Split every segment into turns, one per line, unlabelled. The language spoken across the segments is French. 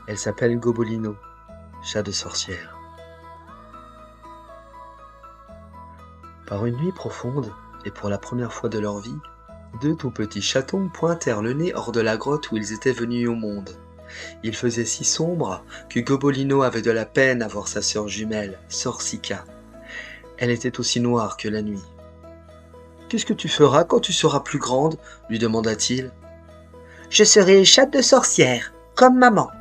Elle s'appelle Gobolino, chat de sorcière. Par une nuit profonde, et pour la première fois de leur vie, deux tout petits chatons pointèrent le nez hors de la grotte où ils étaient venus au monde. Il faisait si sombre que Gobolino avait de la peine à voir sa sœur jumelle, Sorcica. Elle était aussi noire que la nuit. « Qu'est-ce que tu feras quand tu seras plus grande ?» lui demanda-t-il. « Je serai chatte de sorcière, comme maman,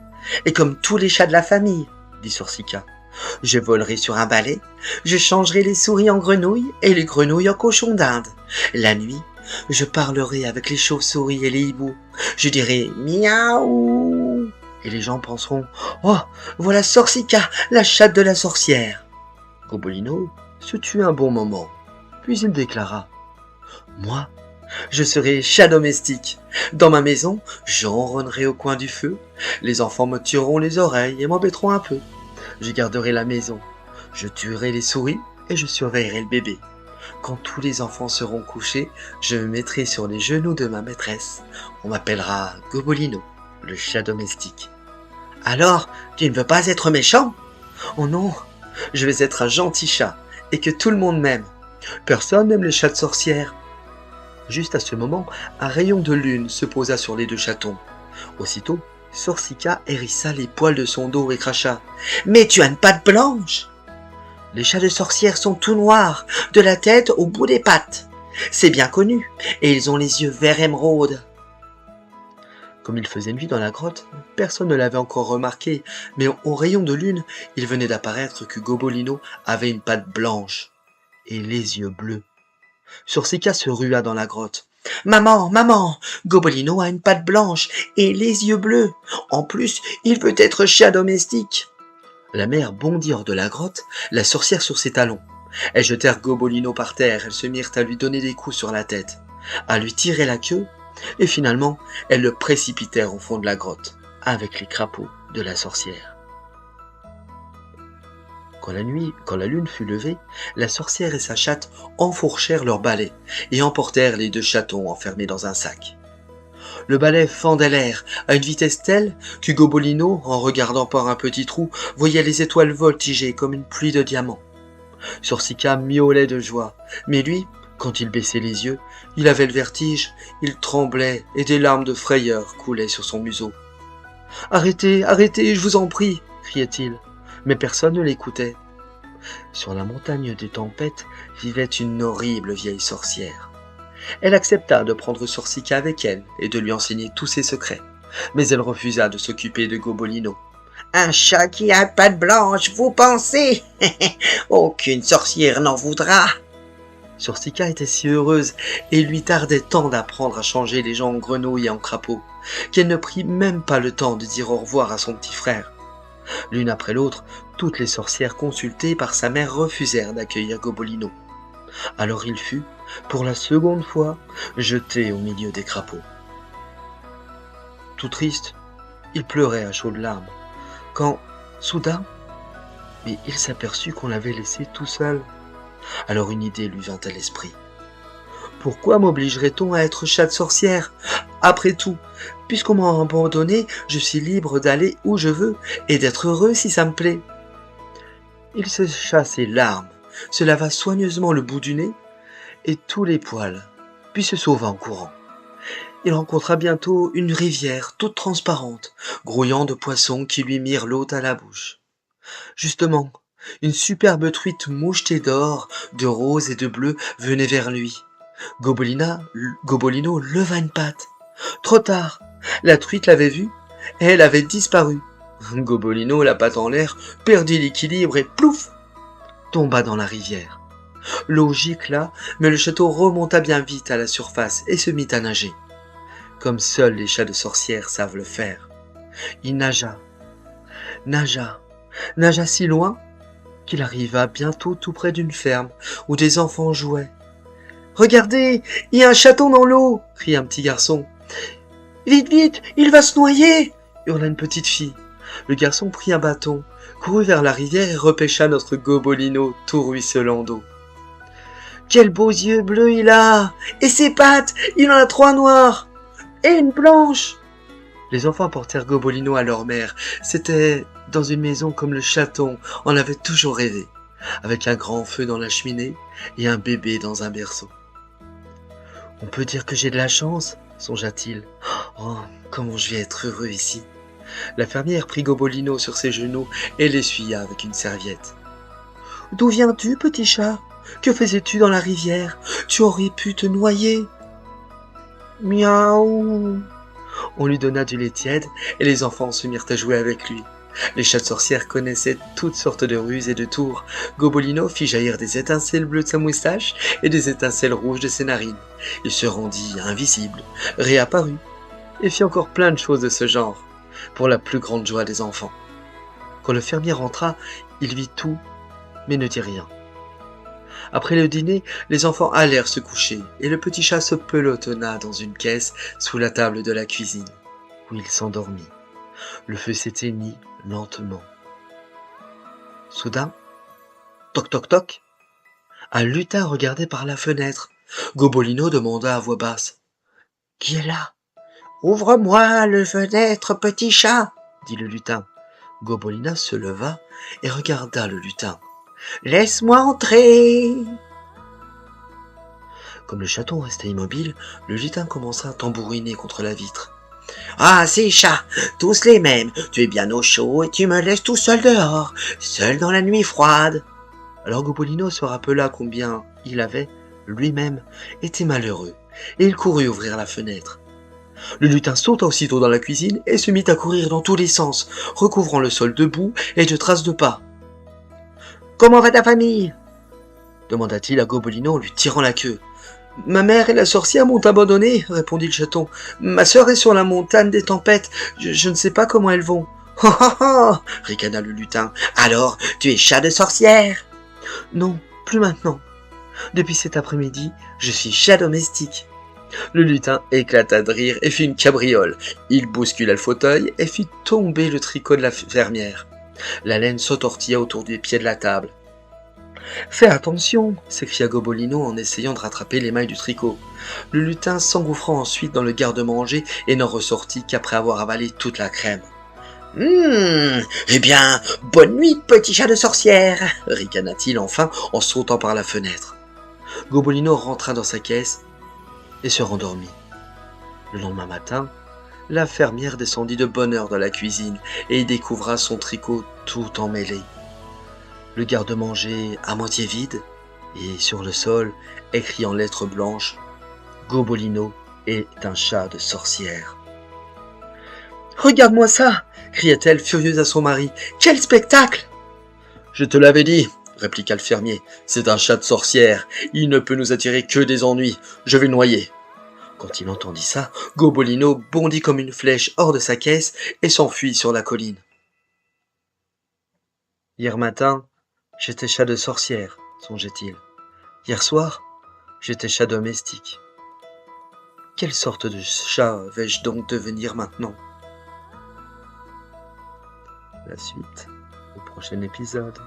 et comme tous les chats de la famille, » dit Sorcica. « Je volerai sur un balai, je changerai les souris en grenouilles et les grenouilles en cochons d'Inde. La nuit, je parlerai avec les chauves-souris et les hiboux. Je dirai miaou. Et les gens penseront « Oh, voilà Sorcica, la chatte de la sorcière. » Gobolino se tut un bon moment, puis il déclara « Moi, je serai chat domestique. Dans ma maison, je ronronnerai au coin du feu. Les enfants me tireront les oreilles et m'embêteront un peu. Je garderai la maison. Je tuerai les souris et je surveillerai le bébé. Quand tous les enfants seront couchés, je me mettrai sur les genoux de ma maîtresse. On m'appellera Gobolino, le chat domestique. Alors, tu ne veux pas être méchant? Oh non, je vais être un gentil chat et que tout le monde m'aime. Personne n'aime les chats de sorcière. » Juste à ce moment, un rayon de lune se posa sur les deux chatons. Aussitôt, Sorcica hérissa les poils de son dos et cracha « Mais tu as une patte blanche !»« Les chats de sorcière sont tout noirs, de la tête au bout des pattes. C'est bien connu, et ils ont les yeux vert émeraude. » Comme il faisait nuit dans la grotte, personne ne l'avait encore remarqué, mais au rayon de lune, il venait d'apparaître que Gobolino avait une patte blanche et les yeux bleus. Sorcica se rua dans la grotte. « Maman, maman, Gobolino a une patte blanche et les yeux bleus. En plus, il veut être chat domestique. » La mère bondit hors de la grotte, la sorcière sur ses talons. Elles jetèrent Gobolino par terre, elles se mirent à lui donner des coups sur la tête, à lui tirer la queue, et finalement, elles le précipitèrent au fond de la grotte, avec les crapauds de la sorcière. Quand la lune fut levée, la sorcière et sa chatte enfourchèrent leur balai et emportèrent les deux chatons enfermés dans un sac. Le balai fendait l'air à une vitesse telle que Gobolino, en regardant par un petit trou, voyait les étoiles voltiger comme une pluie de diamants. Sorcica miaulait de joie, mais lui, quand il baissait les yeux, il avait le vertige, il tremblait et des larmes de frayeur coulaient sur son museau. « Arrêtez, arrêtez, je vous en prie !» criait-il. Mais personne ne l'écoutait. Sur la montagne des tempêtes vivait une horrible vieille sorcière. Elle accepta de prendre Sorcica avec elle et de lui enseigner tous ses secrets, mais elle refusa de s'occuper de Gobolino. « Un chat qui a patte blanche, vous pensez? Aucune sorcière n'en voudra !» Sorcica était si heureuse et il lui tardait tant d'apprendre à changer les gens en grenouilles et en crapauds qu'elle ne prit même pas le temps de dire au revoir à son petit frère. L'une après l'autre, toutes les sorcières consultées par sa mère refusèrent d'accueillir Gobolino. Alors il fut, pour la seconde fois, jeté au milieu des crapauds. Tout triste, il pleurait à chaudes larmes, quand, soudain, il s'aperçut qu'on l'avait laissé tout seul. Alors une idée lui vint à l'esprit. Pourquoi m'obligerait-on à être chat de sorcière? Après tout, puisqu'on m'a abandonné, je suis libre d'aller où je veux et d'être heureux si ça me plaît. Il sécha ses larmes, se lava soigneusement le bout du nez et tous les poils, puis se sauva en courant. Il rencontra bientôt une rivière toute transparente, grouillant de poissons qui lui mirent l'eau à la bouche. Justement, une superbe truite mouchetée d'or, de rose et de bleu venait vers lui. Gobolino leva une patte. Trop tard, la truite l'avait vue et elle avait disparu. Gobolino, la patte en l'air, perdit l'équilibre et plouf, tomba dans la rivière. L'eau gicla, mais le château remonta bien vite à la surface et se mit à nager, comme seuls les chats de sorcière savent le faire. Il nagea si loin qu'il arriva bientôt tout près d'une ferme où des enfants jouaient. « Regardez, il y a un chaton dans l'eau !» cria un petit garçon. « Vite, vite, il va se noyer !» hurla une petite fille. Le garçon prit un bâton, courut vers la rivière et repêcha notre Gobolino tout ruisselant d'eau. « Quels beaux yeux bleus il a! Et ses pattes, il en a 3 noires! Et une blanche !» Les enfants apportèrent Gobolino à leur mère. C'était dans une maison comme le chaton en avait toujours rêvé, avec un grand feu dans la cheminée et un bébé dans un berceau. On peut dire que j'ai de la chance, songea-t-il. Oh, comment je vais être heureux ici. La fermière prit Gobolino sur ses genoux et l'essuya avec une serviette. D'où viens-tu, petit chat? Que faisais-tu dans la rivière? Tu aurais pu te noyer. Miaou. On lui donna du lait tiède et les enfants se mirent à jouer avec lui. Les chats de sorcières connaissaient toutes sortes de ruses et de tours. Gobolino fit jaillir des étincelles bleues de sa moustache et des étincelles rouges de ses narines. Il se rendit invisible, réapparut, et fit encore plein de choses de ce genre, pour la plus grande joie des enfants. Quand le fermier rentra, il vit tout, mais ne dit rien. Après le dîner, les enfants allèrent se coucher, et le petit chat se pelotonna dans une caisse sous la table de la cuisine, où il s'endormit. Le feu s'éteignit lentement. Soudain, toc toc toc, un lutin regardait par la fenêtre. Gobolino demanda à voix basse. « Qui est là ?»« Ouvre-moi la fenêtre, petit chat !» dit le lutin. Gobolina se leva et regarda le lutin. « Laisse-moi entrer !» Comme le chaton restait immobile, le lutin commença à tambouriner contre la vitre. « Ah, ces chats, tous les mêmes, tu es bien au chaud et tu me laisses tout seul dehors, seul dans la nuit froide. » Alors Gobolino se rappela combien il avait, lui-même, été malheureux, et il courut ouvrir la fenêtre. Le lutin sauta aussitôt dans la cuisine et se mit à courir dans tous les sens, recouvrant le sol de boue et de traces de pas. « Comment va ta famille ?» demanda-t-il à Gobolino en lui tirant la queue. « Ma mère et la sorcière m'ont abandonné, » répondit le chaton. « Ma sœur est sur la montagne des tempêtes, je ne sais pas comment elles vont. »« Oh oh oh !» ricana le lutin. « Alors, tu es chat de sorcière ?»« Non, plus maintenant. Depuis cet après-midi, je suis chat domestique. » Le lutin éclata de rire et fit une cabriole. Il bouscula le fauteuil et fit tomber le tricot de la fermière. La laine s'entortilla autour des pieds de la table. « Fais attention !» s'écria Gobolino en essayant de rattraper les mailles du tricot. Le lutin s'engouffra ensuite dans le garde-manger et n'en ressortit qu'après avoir avalé toute la crème. « Eh bien, bonne nuit, petit chat de sorcière !» ricana-t-il enfin en sautant par la fenêtre. Gobolino rentra dans sa caisse et se rendormit. Le lendemain matin, la fermière descendit de bonne heure dans la cuisine et y découvra son tricot tout emmêlé. Le garde-manger à moitié vide, et sur le sol, écrit en lettres blanches, « Gobolino est un chat de sorcière. »« Regarde-moi ça !» cria-t-elle furieuse à son mari. « Quel spectacle !»« Je te l'avais dit !» répliqua le fermier. « C'est un chat de sorcière. Il ne peut nous attirer que des ennuis. Je vais le noyer. » Quand il entendit ça, Gobolino bondit comme une flèche hors de sa caisse et s'enfuit sur la colline. Hier matin, j'étais chat de sorcière, songeait-il. Hier soir, j'étais chat domestique. Quelle sorte de chat vais-je donc devenir maintenant? La suite au prochain épisode.